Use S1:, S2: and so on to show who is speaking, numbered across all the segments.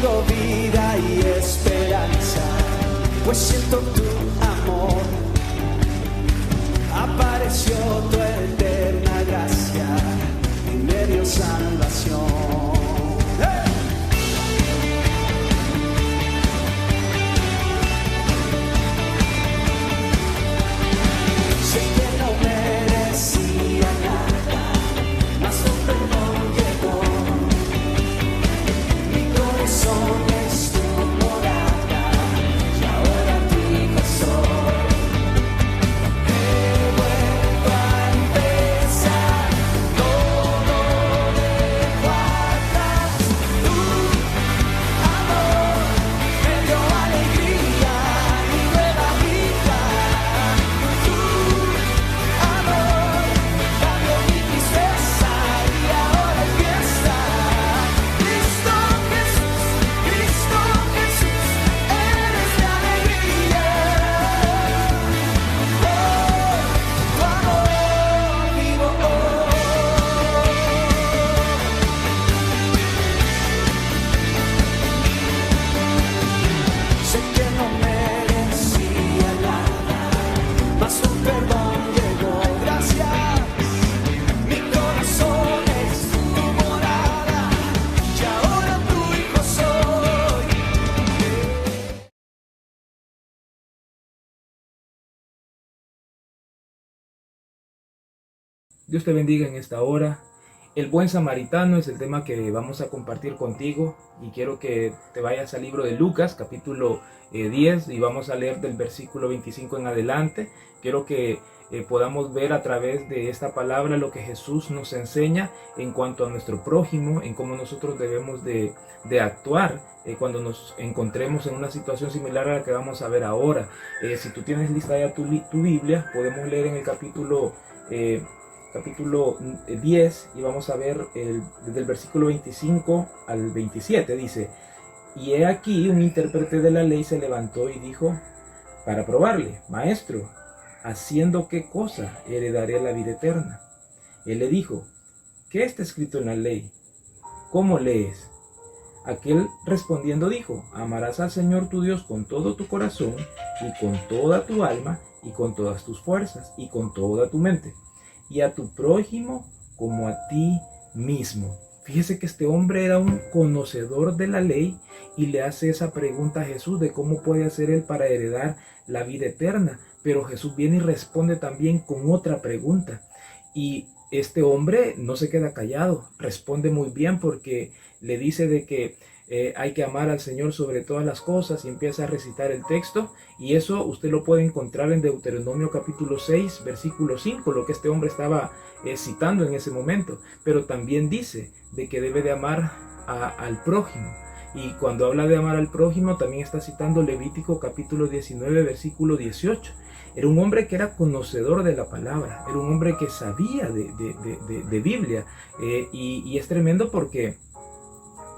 S1: tengo vida y esperanza, pues siento tu amor. Apareció tu eterna gracia y me dio salvación.
S2: Dios te bendiga en esta hora. El buen samaritano es el tema que vamos a compartir contigo y quiero que te vayas al libro de Lucas, capítulo 10 y vamos a leer del versículo 25 en adelante. Quiero que podamos ver a través de esta palabra lo que Jesús nos enseña en cuanto a nuestro prójimo, en cómo nosotros debemos de actuar cuando nos encontremos en una situación similar a la que vamos a ver ahora. Si tú tienes lista ya tu Biblia, podemos leer en el capítulo 10 y vamos a ver desde el versículo 25 al 27. Dice: y he aquí un intérprete de la ley se levantó y dijo para probarle: Maestro, ¿haciendo qué cosa heredaré la vida eterna? Él le dijo: ¿qué está escrito en la ley? ¿Cómo lees? Aquel respondiendo dijo: amarás al Señor tu Dios con todo tu corazón y con toda tu alma y con todas tus fuerzas y con toda tu mente, y a tu prójimo como a ti mismo. Fíjese que este hombre era un conocedor de la ley y le hace esa pregunta a Jesús de cómo puede hacer él para heredar la vida eterna. Pero Jesús viene y responde también con otra pregunta. Y este hombre no se queda callado, responde muy bien porque le dice de que hay que amar al Señor sobre todas las cosas y empieza a recitar el texto, y eso usted lo puede encontrar en Deuteronomio capítulo 6 versículo 5, lo que este hombre estaba citando en ese momento. Pero también dice de que debe de amar al prójimo, y cuando habla de amar al prójimo también está citando Levítico capítulo 19 versículo 18. Era un hombre que era conocedor de la palabra, era un hombre que sabía de Biblia, y es tremendo porque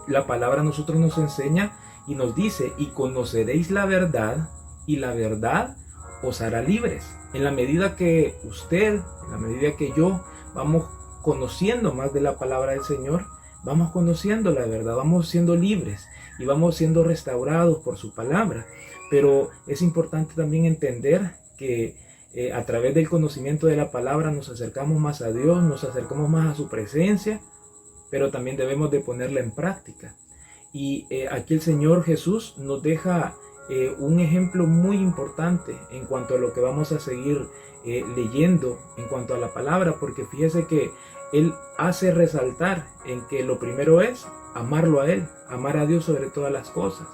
S2: la palabra a nosotros nos enseña y nos dice: y conoceréis la verdad, y la verdad os hará libres. En la medida que usted, en la medida que yo vamos conociendo más de la palabra del Señor, vamos conociendo la verdad, vamos siendo libres y vamos siendo restaurados por su palabra. Pero es importante también entender que a través del conocimiento de la palabra nos acercamos más a Dios, nos acercamos más a su presencia, pero también debemos de ponerla en práctica. Y aquí el Señor Jesús nos deja un ejemplo muy importante en cuanto a lo que vamos a seguir leyendo en cuanto a la palabra, porque fíjese que Él hace resaltar en que lo primero es amarlo a Él, amar a Dios sobre todas las cosas.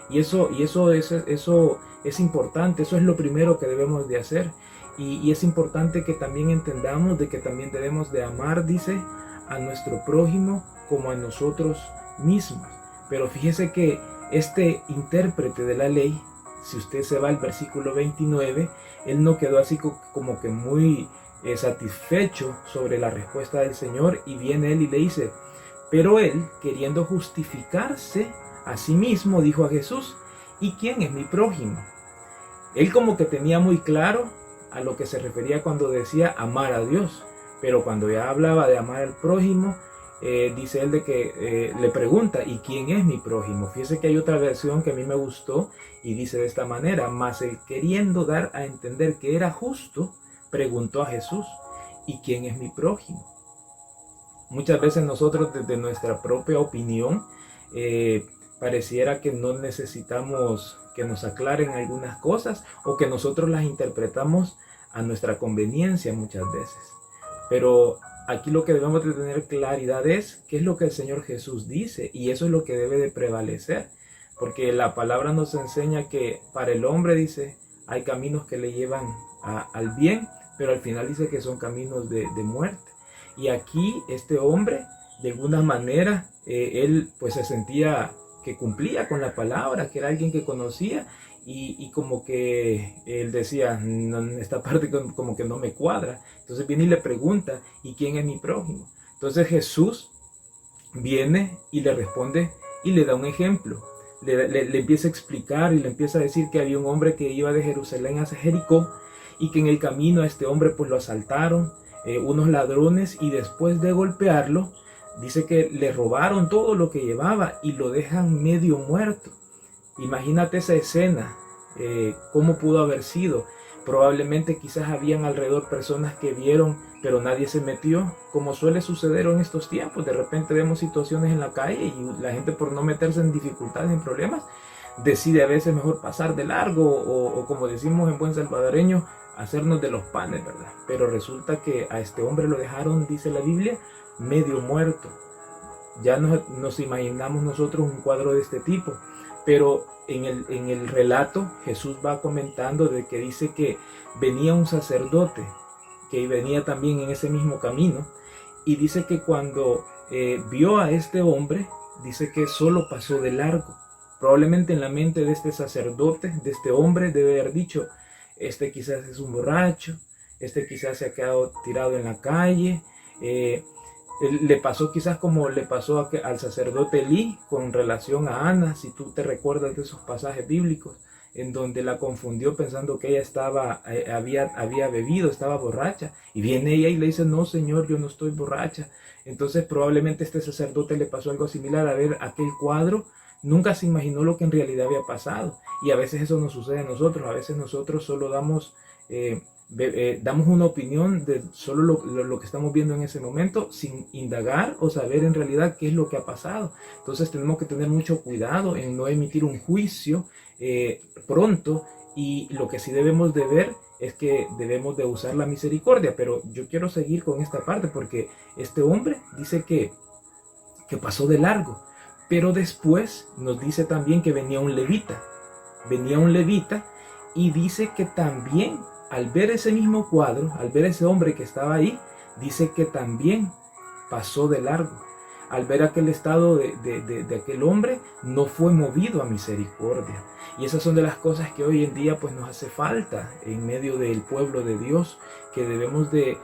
S2: Y eso es importante, eso es lo primero que debemos de hacer. Y es importante que también entendamos de que también debemos de amar, dice, a nuestro prójimo como a nosotros mismos. Pero fíjese que este intérprete de la ley, si usted se va al versículo 29, él no quedó así como que muy satisfecho sobre la respuesta del Señor, y viene él y le dice: pero él, queriendo justificarse a sí mismo, dijo a Jesús: ¿y quién es mi prójimo? Él como que tenía muy claro a lo que se refería cuando decía amar a Dios, pero cuando ya hablaba de amar al prójimo, dice él de que le pregunta, ¿y quién es mi prójimo? Fíjese que hay otra versión que a mí me gustó y dice de esta manera: mas él, queriendo dar a entender que era justo, preguntó a Jesús, ¿y quién es mi prójimo? Muchas veces nosotros desde nuestra propia opinión pareciera que no necesitamos que nos aclaren algunas cosas, o que nosotros las interpretamos a nuestra conveniencia muchas veces. Pero aquí lo que debemos de tener claridad es qué es lo que el Señor Jesús dice, y eso es lo que debe de prevalecer, porque la palabra nos enseña que para el hombre, dice, hay caminos que le llevan al bien, pero al final dice que son caminos de muerte. Y aquí este hombre, de alguna manera, él pues se sentía que cumplía con la palabra, que era alguien que conocía, y como que él decía, no, esta parte como que no me cuadra. Entonces viene y le pregunta, ¿y quién es mi prójimo? Entonces Jesús viene y le responde y le da un ejemplo. Le empieza a explicar y le empieza a decir que había un hombre que iba de Jerusalén hacia Jericó, y que en el camino a este hombre pues lo asaltaron unos ladrones, y después de golpearlo, dice que le robaron todo lo que llevaba y lo dejan medio muerto. Imagínate esa escena, cómo pudo haber sido. Probablemente quizás habían alrededor personas que vieron, pero nadie se metió, como suele suceder en estos tiempos. De repente vemos situaciones en la calle y la gente, por no meterse en dificultades, en problemas, decide a veces mejor pasar de largo, o como decimos en buen salvadoreño, hacernos de los panes, ¿verdad? Pero resulta que a este hombre lo dejaron, dice la Biblia, medio muerto. Ya nos imaginamos nosotros un cuadro de este tipo, pero en el relato Jesús va comentando de que dice que venía un sacerdote que venía también en ese mismo camino, y dice que cuando vio a este hombre, dice que solo pasó de largo. Probablemente en la mente de este sacerdote, de este hombre, debe haber dicho, este quizás es un borracho, este quizás se ha quedado tirado en la calle. Le pasó quizás como le pasó al sacerdote Elí con relación a Ana, si tú te recuerdas de esos pasajes bíblicos, en donde la confundió pensando que ella había bebido, estaba borracha, y viene ella y le dice, no señor, yo no estoy borracha. Entonces probablemente este sacerdote le pasó algo similar, a ver aquel cuadro, nunca se imaginó lo que en realidad había pasado. Y a veces eso nos sucede a nosotros, a veces nosotros solo damos una opinión de solo lo que estamos viendo en ese momento, sin indagar o saber en realidad qué es lo que ha pasado. Entonces tenemos que tener mucho cuidado en no emitir un juicio pronto, y lo que sí debemos de ver es que debemos de usar la misericordia. Pero yo quiero seguir con esta parte, porque este hombre dice que pasó de largo, pero después nos dice también que venía un levita, y dice que también al ver ese mismo cuadro, al ver ese hombre que estaba ahí, dice que también pasó de largo. Al ver aquel estado de aquel hombre, no fue movido a misericordia. Y esas son de las cosas que hoy en día pues nos hace falta en medio del pueblo de Dios, que debemos de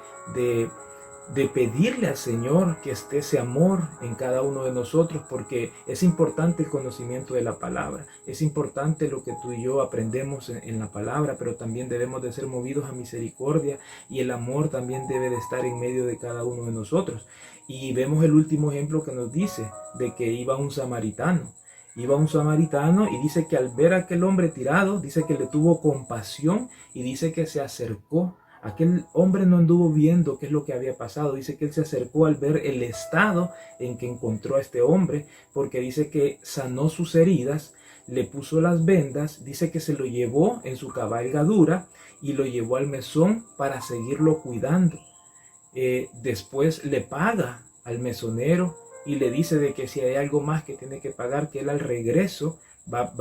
S2: pedirle al Señor que esté ese amor en cada uno de nosotros, porque es importante el conocimiento de la palabra, es importante lo que tú y yo aprendemos en la palabra, pero también debemos de ser movidos a misericordia, y el amor también debe de estar en medio de cada uno de nosotros. Y vemos el último ejemplo que nos dice, de que iba un samaritano y dice que al ver a aquel hombre tirado, dice que le tuvo compasión, y dice que se acercó. Aquel hombre no anduvo viendo qué es lo que había pasado. Dice que él se acercó al ver el estado en que encontró a este hombre, porque dice que sanó sus heridas, le puso las vendas, dice que se lo llevó en su cabalgadura y lo llevó al mesón para seguirlo cuidando. Después le paga al mesonero y le dice de que si hay algo más que tiene que pagar, que él al regreso va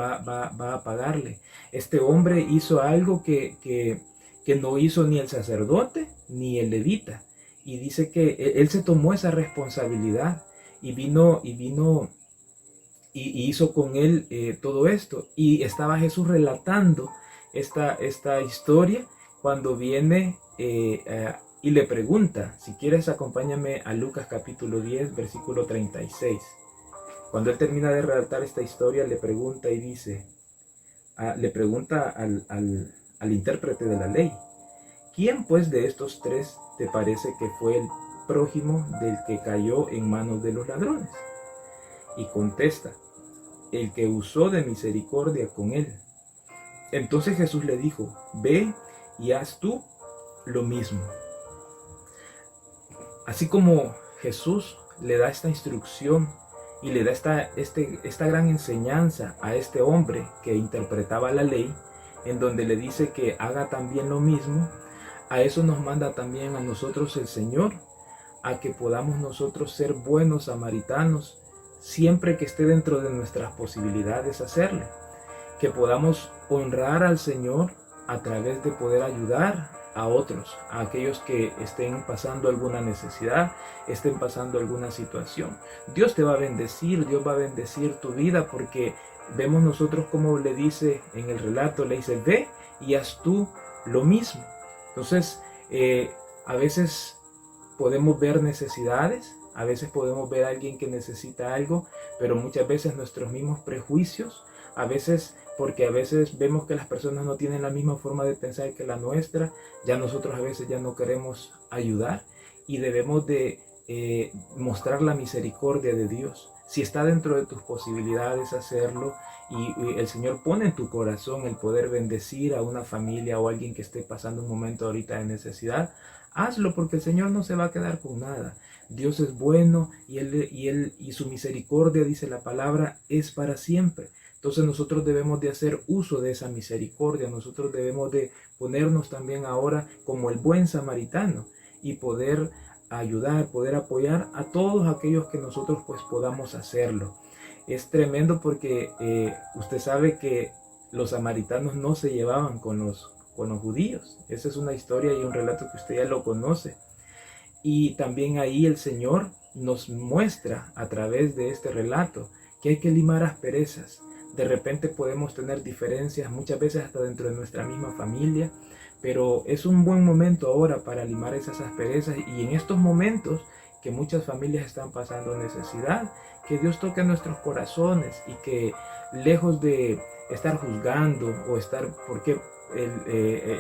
S2: a pagarle. Este hombre hizo algo que no hizo ni el sacerdote ni el levita, y dice que él se tomó esa responsabilidad y hizo con él todo esto. Y estaba Jesús relatando esta historia cuando viene y le pregunta. Si quieres, acompáñame a Lucas capítulo 10 versículo 36. Cuando él termina de relatar esta historia, le pregunta y dice, le pregunta al intérprete de la ley, ¿quién pues de estos tres te parece que fue prójimo del que cayó en manos de los ladrones? Y contesta, el que usó de misericordia con él. Entonces Jesús le dijo, ve y haz tú lo mismo. Así como Jesús le da esta instrucción y le da esta gran enseñanza a este hombre que interpretaba la ley, en donde le dice que haga también lo mismo, a eso nos manda también a nosotros el Señor, a que podamos nosotros ser buenos samaritanos, siempre que esté dentro de nuestras posibilidades hacerlo, que podamos honrar al Señor a través de poder ayudar a otros, a aquellos que estén pasando alguna necesidad, estén pasando alguna situación. Dios te va a bendecir, Dios va a bendecir tu vida, porque vemos nosotros como le dice en el relato, le dice, ve y haz tú lo mismo. Entonces, a veces podemos ver necesidades, a veces podemos ver a alguien que necesita algo, pero muchas veces nuestros mismos prejuicios, porque a veces vemos que las personas no tienen la misma forma de pensar que la nuestra, ya nosotros a veces ya no queremos ayudar, y debemos de mostrar la misericordia de Dios. Si está dentro de tus posibilidades hacerlo, y el Señor pone en tu corazón el poder bendecir a una familia o a alguien que esté pasando un momento ahorita de necesidad, hazlo, porque el Señor no se va a quedar con nada. Dios es bueno y su misericordia, dice la palabra, es para siempre. Entonces nosotros debemos de hacer uso de esa misericordia, nosotros debemos de ponernos también ahora como el buen samaritano y poder ayudar, poder apoyar a todos aquellos que nosotros pues podamos hacerlo. Es tremendo porque usted sabe que los samaritanos no se llevaban con los judíos. Esa es una historia y un relato que usted ya lo conoce. Y también ahí el Señor nos muestra a través de este relato que hay que limar asperezas. De repente podemos tener diferencias, muchas veces hasta dentro de nuestra misma familia, pero es un buen momento ahora para limar esas asperezas, y en estos momentos que muchas familias están pasando necesidad, que Dios toque nuestros corazones y que lejos de estar juzgando o estar porque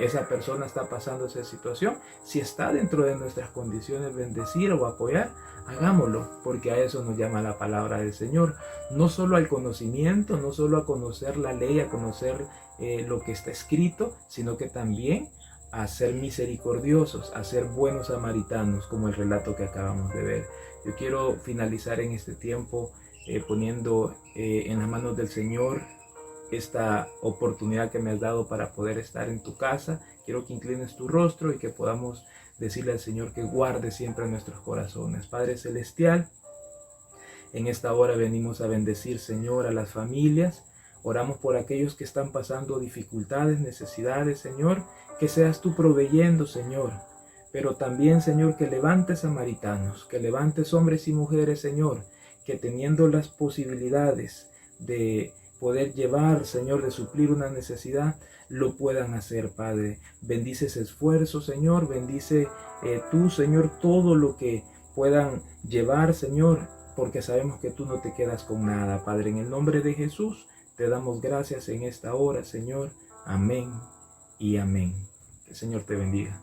S2: esa persona está pasando esa situación, si está dentro de nuestras condiciones bendecir o apoyar, hagámoslo, porque a eso nos llama la palabra del Señor, no solo al conocimiento, no solo a conocer la ley, a conocer lo que está escrito, sino que también a ser misericordiosos, a ser buenos samaritanos, como el relato que acabamos de ver. Yo quiero finalizar en este tiempo poniendo en las manos del Señor esta oportunidad que me has dado para poder estar en tu casa. Quiero que inclines tu rostro y que podamos decirle al Señor que guarde siempre nuestros corazones. Padre Celestial, en esta hora venimos a bendecir, Señor, a las familias. Oramos por aquellos que están pasando dificultades, necesidades, Señor, que seas tú proveyendo, Señor. Pero también, Señor, que levantes samaritanos, que levantes hombres y mujeres, Señor, que teniendo las posibilidades de poder llevar, Señor, de suplir una necesidad, lo puedan hacer, Padre. Bendice ese esfuerzo, Señor. Bendice tú, Señor, todo lo que puedan llevar, Señor, porque sabemos que tú no te quedas con nada, Padre. En el nombre de Jesús, te damos gracias en esta hora, Señor. Amén y amén. Que el Señor te bendiga.